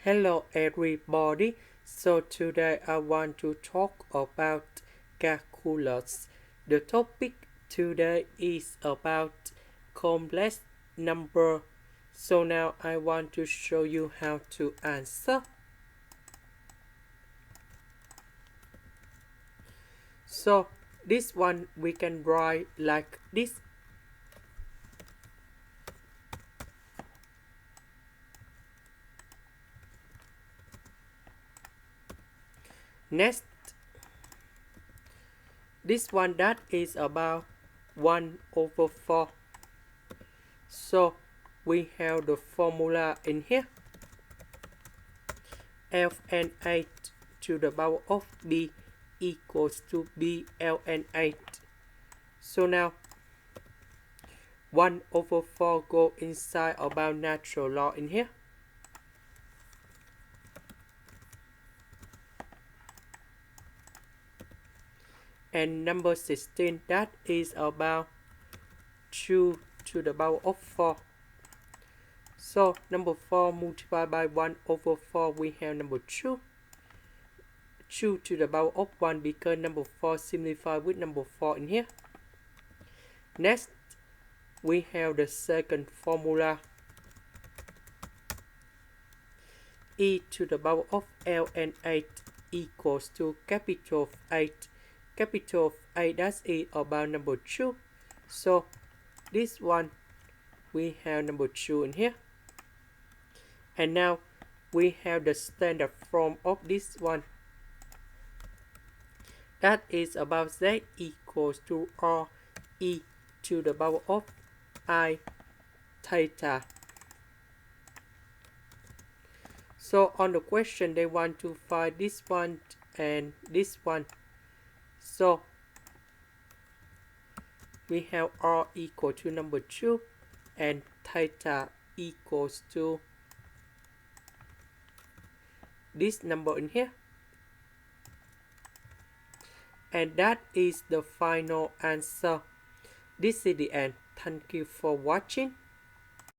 Hello everybody. So today I want to talk about calculus. The topic today is about complex number. So now I want to show you how to answer. So this one we can write like this. Next, this one that is about 1 over 4. So we have the formula in here. ln 8 to the power of b equals to b ln 8. So now 1 over 4 go inside about natural log in here. And number 16, that is about 2 to the power of 4. So number 4 multiplied by 1 over 4, we have number 2. 2 to the power of 1 because number 4 simplified with number 4 in here. Next, we have the second formula. E to the power of ln 8 equals to capital 8. Capital 8, that is about number 2. So this one, we have number 2 in here. And now we have the standard form of this one. That is about z equals to r e to the power of I theta. So on the question, they want to find this one and this one. So we have r equal to number 2 and theta equals to this number in here. And that is the final answer. This is the end. Thank you for watching.